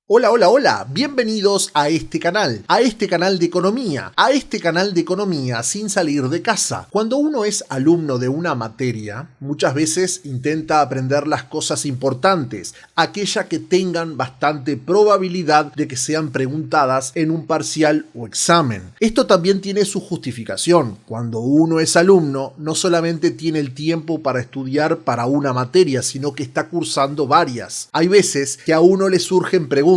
Hola, hola, hola, bienvenidos a este canal de economía, sin salir de casa. Cuando uno es alumno de una materia, muchas veces intenta aprender las cosas importantes, aquellas que tengan bastante probabilidad de que sean preguntadas en un parcial o examen. Esto también tiene su justificación. Cuando uno es alumno, no solamente tiene el tiempo para estudiar para una materia, sino que está cursando varias. Hay veces que a uno le surgen preguntas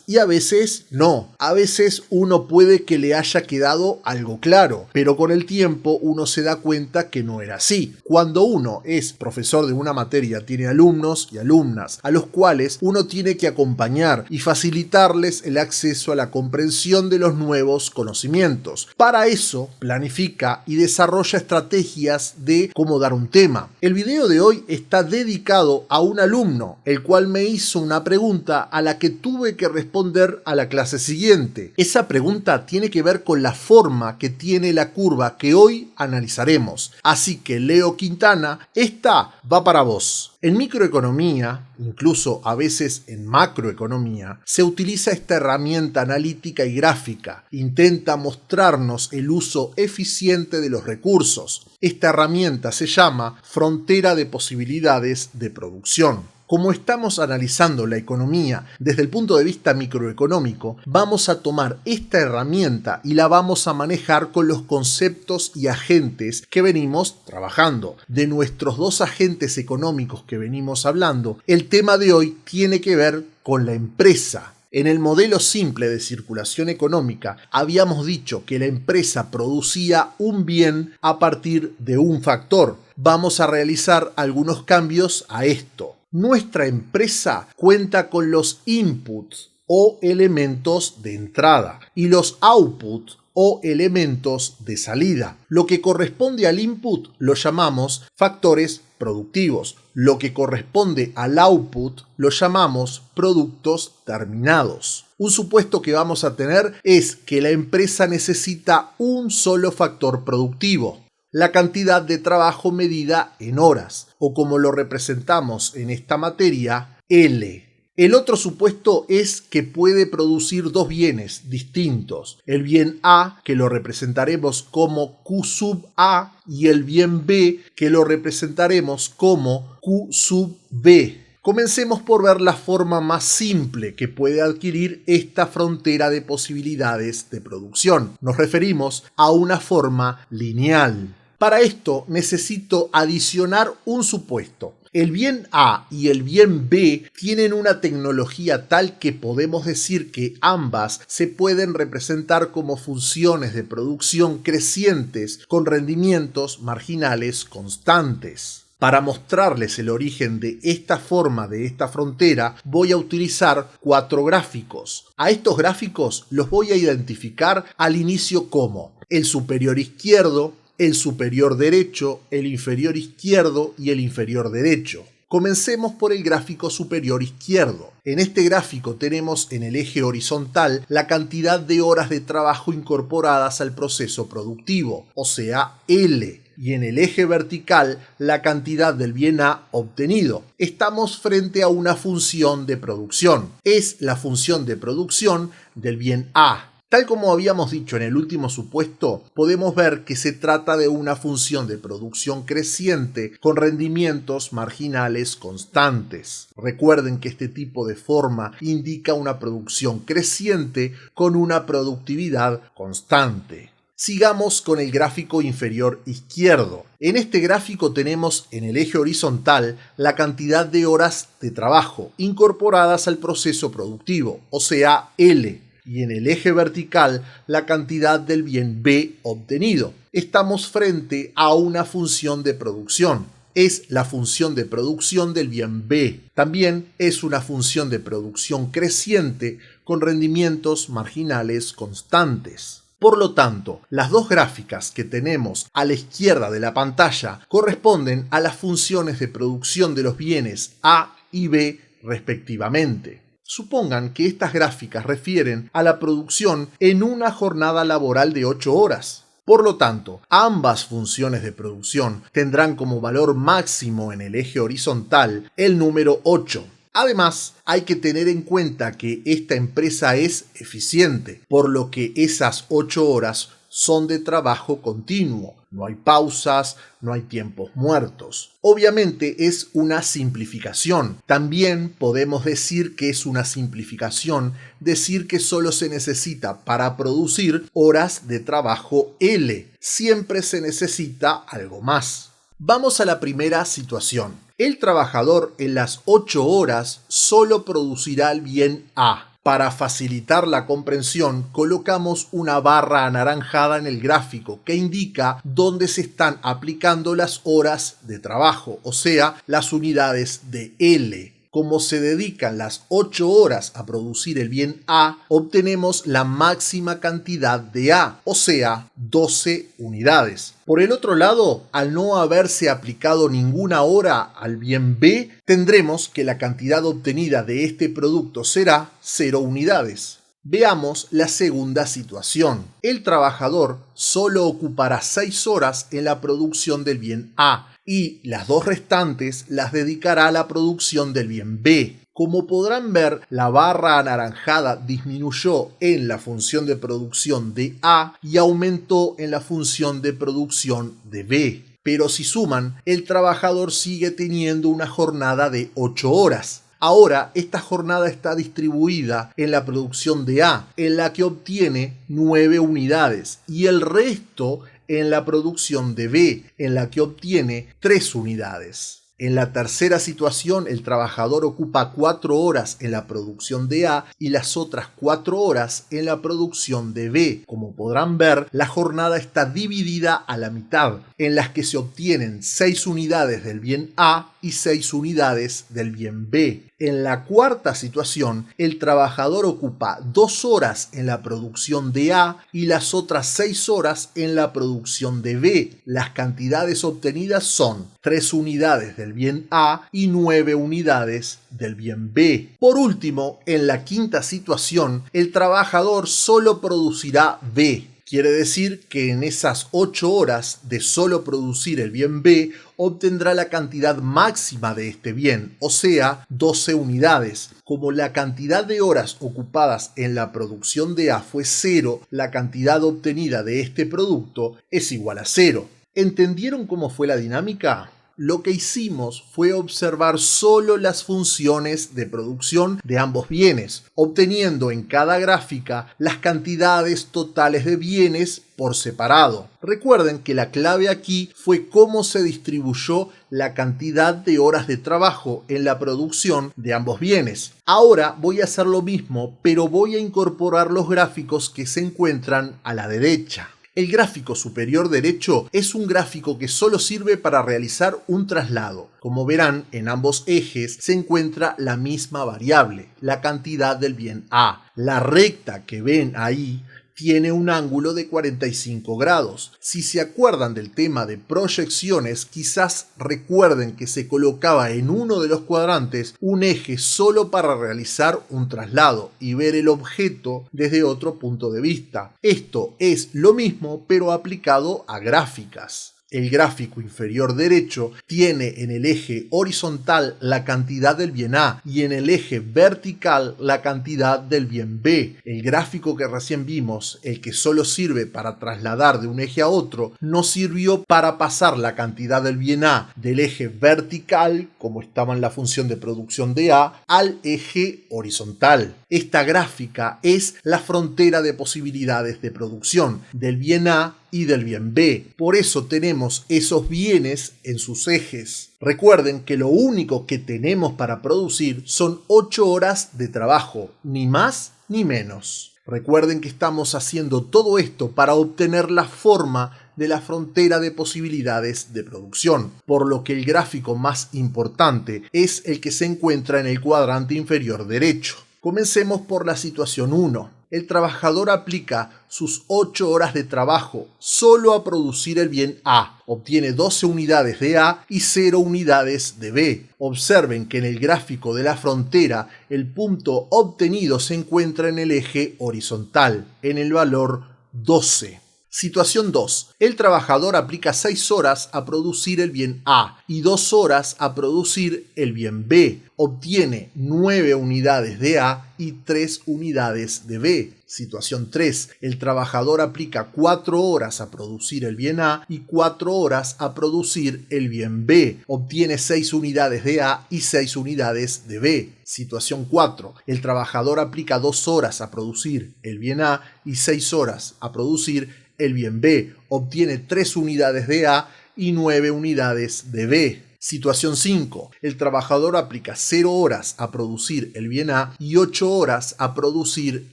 y a veces no. A veces uno puede que le haya quedado algo claro, pero con el tiempo uno se da cuenta que no era así. Cuando uno es profesor de una materia, tiene alumnos y alumnas a los cuales uno tiene que acompañar y facilitarles el acceso a la comprensión de los nuevos conocimientos. Para eso planifica y desarrolla estrategias de cómo dar un tema. El video de hoy está dedicado a un alumno, el cual me hizo una pregunta a la que tuve que responder a la clase siguiente. Esa pregunta tiene que ver con la forma que tiene la curva que hoy analizaremos. Así que Leo Quintana, esta va para vos. En microeconomía, incluso a veces en macroeconomía, se utiliza esta herramienta analítica y gráfica. Intenta mostrarnos el uso eficiente de los recursos. Esta herramienta se llama frontera de posibilidades de producción. Como estamos analizando la economía desde el punto de vista microeconómico, vamos a tomar esta herramienta y la vamos a manejar con los conceptos y agentes que venimos trabajando. De nuestros dos agentes económicos que venimos hablando, el tema de hoy tiene que ver con la empresa. En el modelo simple de circulación económica habíamos dicho que la empresa producía un bien a partir de un factor. Vamos a realizar algunos cambios a esto. Nuestra empresa cuenta con los inputs o elementos de entrada y los outputs o elementos de salida. Lo que corresponde al input lo llamamos factores productivos. Lo que corresponde al output lo llamamos productos terminados. Un supuesto que vamos a tener es que la empresa necesita un solo factor productivo, la cantidad de trabajo medida en horas, o como lo representamos en esta materia, L. El otro supuesto es que puede producir dos bienes distintos, el bien A, que lo representaremos como Q sub A, y el bien B, que lo representaremos como Q sub B. Comencemos por ver la forma más simple que puede adquirir esta frontera de posibilidades de producción. Nos referimos a una forma lineal. Para esto necesito adicionar un supuesto. El bien A y el bien B tienen una tecnología tal que podemos decir que ambas se pueden representar como funciones de producción crecientes con rendimientos marginales constantes. Para mostrarles el origen de esta forma, de esta frontera, voy a utilizar 4 gráficos. A estos gráficos los voy a identificar al inicio como el superior izquierdo, el superior derecho, el inferior izquierdo y el inferior derecho. Comencemos por el gráfico superior izquierdo. En este gráfico tenemos en el eje horizontal la cantidad de horas de trabajo incorporadas al proceso productivo, o sea, L. Y en el eje vertical la cantidad del bien A obtenido. Estamos frente a una función de producción. Es la función de producción del bien A. Tal como habíamos dicho en el último supuesto, podemos ver que se trata de una función de producción creciente con rendimientos marginales constantes. Recuerden que este tipo de forma indica una producción creciente con una productividad constante. Sigamos con el gráfico inferior izquierdo. En este gráfico tenemos en el eje horizontal la cantidad de horas de trabajo incorporadas al proceso productivo, o sea, L. Y en el eje vertical la cantidad del bien B obtenido. Estamos frente a una función de producción. Es la función de producción del bien B. También es una función de producción creciente con rendimientos marginales constantes. Por lo tanto, las dos gráficas que tenemos a la izquierda de la pantalla corresponden a las funciones de producción de los bienes A y B respectivamente. Supongan que estas gráficas refieren a la producción en una jornada laboral de 8 horas. Por lo tanto, ambas funciones de producción tendrán como valor máximo en el eje horizontal el número 8. Además, hay que tener en cuenta que esta empresa es eficiente, por lo que esas 8 horas son de trabajo continuo. No hay pausas, no hay tiempos muertos. Obviamente es una simplificación. También podemos decir que es una simplificación decir que solo se necesita para producir horas de trabajo L. Siempre se necesita algo más. Vamos a la primera situación. El trabajador en las 8 horas solo producirá el bien A. Para facilitar la comprensión, colocamos una barra anaranjada en el gráfico que indica dónde se están aplicando las horas de trabajo, o sea, las unidades de L. Como se dedican las 8 horas a producir el bien A, obtenemos la máxima cantidad de A, o sea, 12 unidades. Por el otro lado, al no haberse aplicado ninguna hora al bien B, tendremos que la cantidad obtenida de este producto será 0 unidades. Veamos la segunda situación. El trabajador solo ocupará 6 horas en la producción del bien A y las 2 restantes las dedicará a la producción del bien B. Como podrán ver, la barra anaranjada disminuyó en la función de producción de A y aumentó en la función de producción de B. Pero si suman, el trabajador sigue teniendo una jornada de 8 horas. Ahora, esta jornada está distribuida en la producción de A, en la que obtiene 9 unidades, y el resto en la producción de B, en la que obtiene 3 unidades. En la tercera situación, el trabajador ocupa 4 horas en la producción de A y las otras 4 horas en la producción de B. Como podrán ver, la jornada está dividida a la mitad, en las que se obtienen 6 unidades del bien A y 6 unidades del bien B. En la cuarta situación, el trabajador ocupa 2 horas en la producción de A y las otras 6 horas en la producción de B. Las cantidades obtenidas son 3 unidades del bien A y 9 unidades del bien B. Por último, en la quinta situación, el trabajador solo producirá B. Quiere decir que en esas 8 horas de solo producir el bien B, obtendrá la cantidad máxima de este bien, o sea, 12 unidades. Como la cantidad de horas ocupadas en la producción de A fue 0, la cantidad obtenida de este producto es igual a 0. ¿Entendieron cómo fue la dinámica? Lo que hicimos fue observar solo las funciones de producción de ambos bienes, obteniendo en cada gráfica las cantidades totales de bienes por separado. Recuerden que la clave aquí fue cómo se distribuyó la cantidad de horas de trabajo en la producción de ambos bienes. Ahora voy a hacer lo mismo, pero voy a incorporar los gráficos que se encuentran a la derecha. El gráfico superior derecho es un gráfico que solo sirve para realizar un traslado. Como verán, en ambos ejes se encuentra la misma variable, la cantidad del bien A. La recta que ven ahí tiene un ángulo de 45 grados. Si se acuerdan del tema de proyecciones, quizás recuerden que se colocaba en uno de los cuadrantes un eje solo para realizar un traslado y ver el objeto desde otro punto de vista. Esto es lo mismo, pero aplicado a gráficas. El gráfico inferior derecho tiene en el eje horizontal la cantidad del bien A y en el eje vertical la cantidad del bien B. El gráfico que recién vimos, el que solo sirve para trasladar de un eje a otro, nos sirvió para pasar la cantidad del bien A del eje vertical, como estaba en la función de producción de A, al eje horizontal. Esta gráfica es la frontera de posibilidades de producción del bien A y del bien B. Por eso tenemos esos bienes en sus ejes. Recuerden que lo único que tenemos para producir son 8 horas de trabajo, ni más ni menos. Recuerden que estamos haciendo todo esto para obtener la forma de la frontera de posibilidades de producción, por lo que el gráfico más importante es el que se encuentra en el cuadrante inferior derecho. Comencemos por la situación 1. El trabajador aplica sus 8 horas de trabajo solo a producir el bien A. Obtiene 12 unidades de A y 0 unidades de B. Observen que en el gráfico de la frontera el punto obtenido se encuentra en el eje horizontal, en el valor 12. Situación 2. El trabajador aplica 6 horas a producir el bien A y 2 horas a producir el bien B. Obtiene 9 unidades de A y 3 unidades de B. Situación 3. El trabajador aplica 4 horas a producir el bien A y 4 horas a producir el bien B. Obtiene 6 unidades de A y 6 unidades de B. Situación 4. El trabajador aplica 2 horas a producir el bien A y 6 horas a producir el bien B. Obtiene 3 unidades de A y 9 unidades de B. Situación 5. El trabajador aplica 0 horas a producir el bien A y 8 horas a producir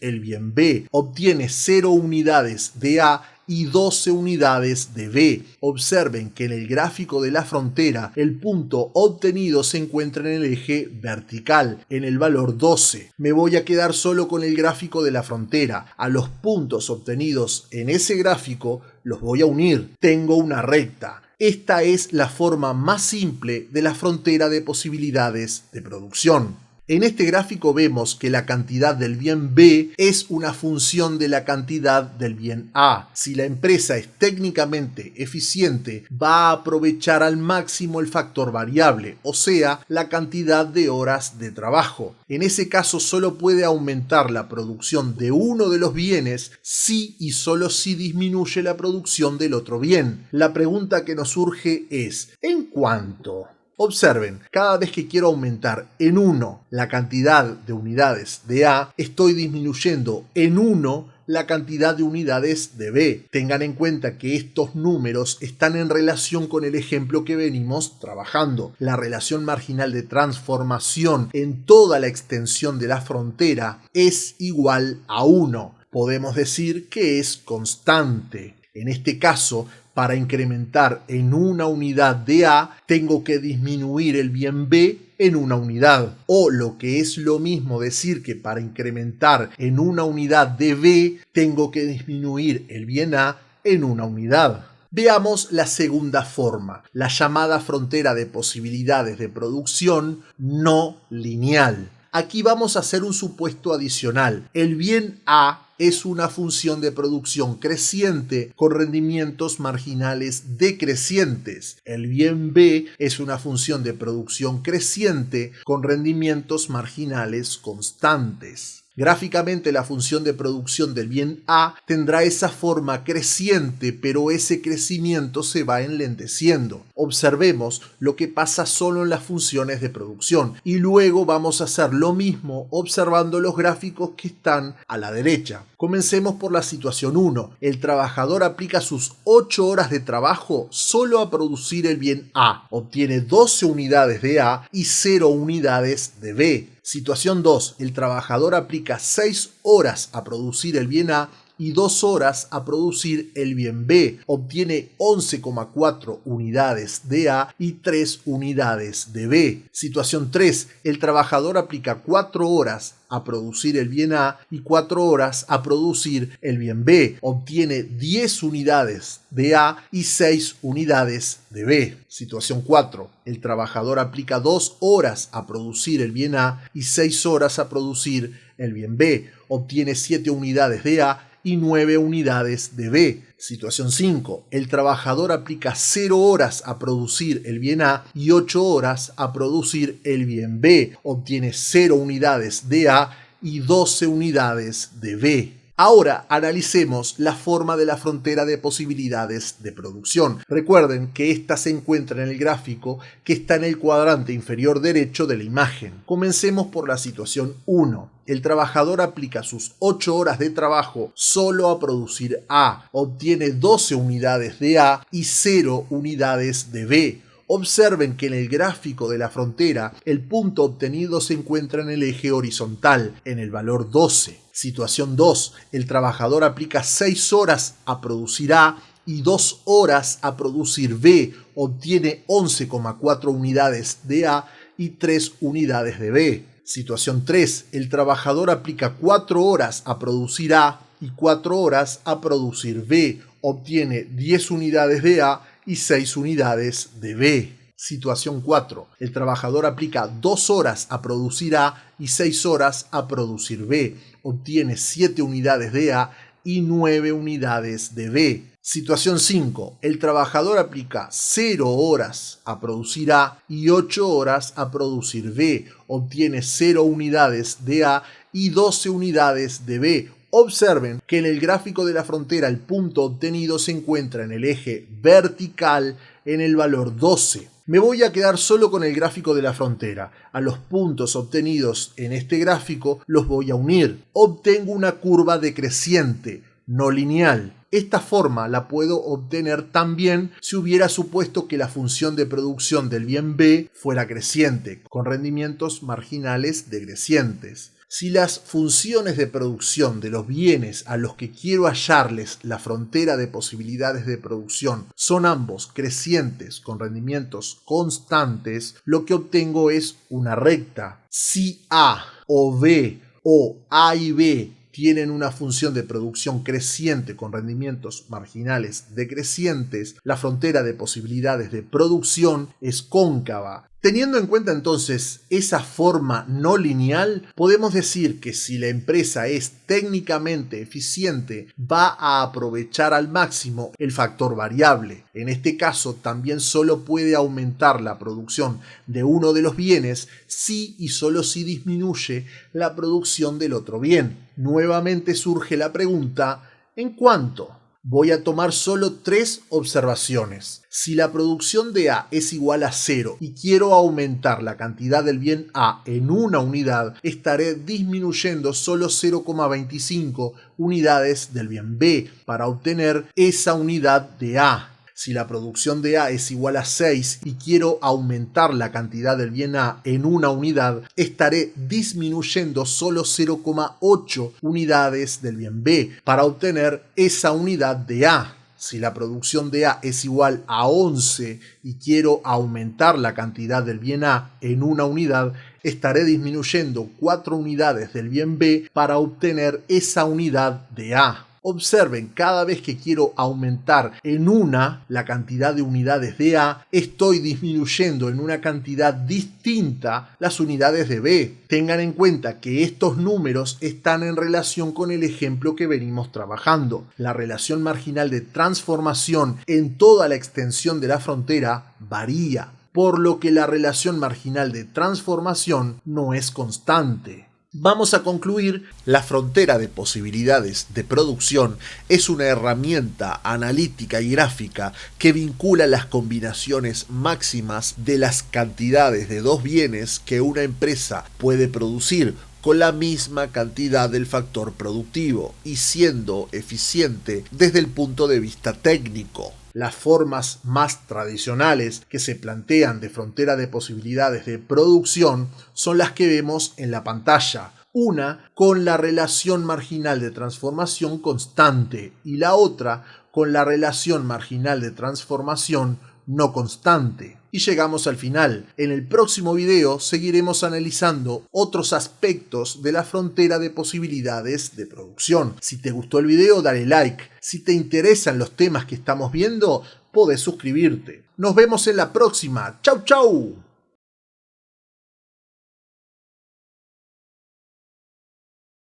el bien B. Obtiene 0 unidades de A y 12 unidades de B. Observen que en el gráfico de la frontera el punto obtenido se encuentra en el eje vertical, en el valor 12. Me voy a quedar solo con el gráfico de la frontera. A los puntos obtenidos en ese gráfico los voy a unir. Tengo una recta. Esta es la forma más simple de la frontera de posibilidades de producción. En este gráfico vemos que la cantidad del bien B es una función de la cantidad del bien A. Si la empresa es técnicamente eficiente, va a aprovechar al máximo el factor variable, o sea, la cantidad de horas de trabajo. En ese caso solo puede aumentar la producción de uno de los bienes si y solo si disminuye la producción del otro bien. La pregunta que nos surge es, ¿en cuánto? Observen, cada vez que quiero aumentar en 1 la cantidad de unidades de A, estoy disminuyendo en 1 la cantidad de unidades de B. Tengan en cuenta que estos números están en relación con el ejemplo que venimos trabajando. La relación marginal de transformación en toda la extensión de la frontera es igual a 1. Podemos decir que es constante. En este caso, para incrementar en una unidad de A, tengo que disminuir el bien B en una unidad. O lo que es lo mismo decir que para incrementar en una unidad de B, tengo que disminuir el bien A en una unidad. Veamos la segunda forma, la llamada frontera de posibilidades de producción no lineal. Aquí vamos a hacer un supuesto adicional. El bien A es una función de producción creciente con rendimientos marginales decrecientes. El bien B es una función de producción creciente con rendimientos marginales constantes. Gráficamente, la función de producción del bien A tendrá esa forma creciente, pero ese crecimiento se va enlenteciendo. Observemos lo que pasa solo en las funciones de producción y luego vamos a hacer lo mismo observando los gráficos que están a la derecha. Comencemos por la situación 1. El trabajador aplica sus 8 horas de trabajo solo a producir el bien A. Obtiene 12 unidades de A y 0 unidades de B. Situación 2. El trabajador aplica 6 horas a producir el bien A y 2 horas a producir el bien B. Obtiene 11,4 unidades de A y 3 unidades de B. Situación 3. El trabajador aplica 4 horas a producir el bien A y 4 horas a producir el bien B. Obtiene 10 unidades de A y 6 unidades de B. Situación 4. El trabajador aplica 2 horas a producir el bien A y 6 horas a producir el bien B. Obtiene 7 unidades de A y 9 unidades de B. Situación 5. El trabajador aplica 0 horas a producir el bien A y 8 horas a producir el bien B. Obtiene 0 unidades de A y 12 unidades de B. Ahora analicemos la forma de la frontera de posibilidades de producción. Recuerden que esta se encuentra en el gráfico que está en el cuadrante inferior derecho de la imagen. Comencemos por la situación 1. El trabajador aplica sus 8 horas de trabajo solo a producir A. Obtiene 12 unidades de A y 0 unidades de B. Observen que en el gráfico de la frontera el punto obtenido se encuentra en el eje horizontal, en el valor 12. Situación 2. El trabajador aplica 6 horas a producir A y 2 horas a producir B. Obtiene 11,4 unidades de A y 3 unidades de B. Situación 3. El trabajador aplica 4 horas a producir A y 4 horas a producir B. Obtiene 10 unidades de A y 6 unidades de B. Situación 4. El trabajador aplica 2 horas a producir A y 6 horas a producir B. Obtiene 7 unidades de A y 9 unidades de B. Situación 5. El trabajador aplica 0 horas a producir A y 8 horas a producir B. Obtiene 0 unidades de A y 12 unidades de B. Observen que en el gráfico de la frontera el punto obtenido se encuentra en el eje vertical en el valor 12. Me voy a quedar solo con el gráfico de la frontera. A los puntos obtenidos en este gráfico los voy a unir. Obtengo una curva decreciente, no lineal. Esta forma la puedo obtener también si hubiera supuesto que la función de producción del bien B fuera creciente, con rendimientos marginales decrecientes. Si las funciones de producción de los bienes a los que quiero hallarles la frontera de posibilidades de producción son ambos crecientes con rendimientos constantes, lo que obtengo es una recta. Si A o B o A y B tienen una función de producción creciente con rendimientos marginales decrecientes, la frontera de posibilidades de producción es cóncava. Teniendo en cuenta entonces esa forma no lineal, podemos decir que si la empresa es técnicamente eficiente, va a aprovechar al máximo el factor variable. En este caso, también solo puede aumentar la producción de uno de los bienes si y solo si disminuye la producción del otro bien. Nuevamente surge la pregunta, ¿en cuánto? Voy a tomar solo 3 observaciones. Si la producción de A es igual a 0 y quiero aumentar la cantidad del bien A en una unidad, estaré disminuyendo solo 0,25 unidades del bien B para obtener esa unidad de A. Si la producción de A es igual a 6 y quiero aumentar la cantidad del bien A en una unidad, estaré disminuyendo solo 0,8 unidades del bien B para obtener esa unidad de A. Si la producción de A es igual a 11 y quiero aumentar la cantidad del bien A en una unidad, estaré disminuyendo 4 unidades del bien B para obtener esa unidad de A. Observen, cada vez que quiero aumentar en una la cantidad de unidades de A, estoy disminuyendo en una cantidad distinta las unidades de B. Tengan en cuenta que estos números están en relación con el ejemplo que venimos trabajando. La relación marginal de transformación en toda la extensión de la frontera varía, por lo que la relación marginal de transformación no es constante. Vamos a concluir, la frontera de posibilidades de producción es una herramienta analítica y gráfica que vincula las combinaciones máximas de las cantidades de dos bienes que una empresa puede producir con la misma cantidad del factor productivo y siendo eficiente desde el punto de vista técnico. Las formas más tradicionales que se plantean de frontera de posibilidades de producción son las que vemos en la pantalla. Una con la relación marginal de transformación constante y la otra con la relación marginal de transformación no constante. Y llegamos al final. En el próximo video seguiremos analizando otros aspectos de la frontera de posibilidades de producción. Si te gustó el video, dale like. Si te interesan los temas que estamos viendo, podés suscribirte. Nos vemos en la próxima. ¡Chau, chau!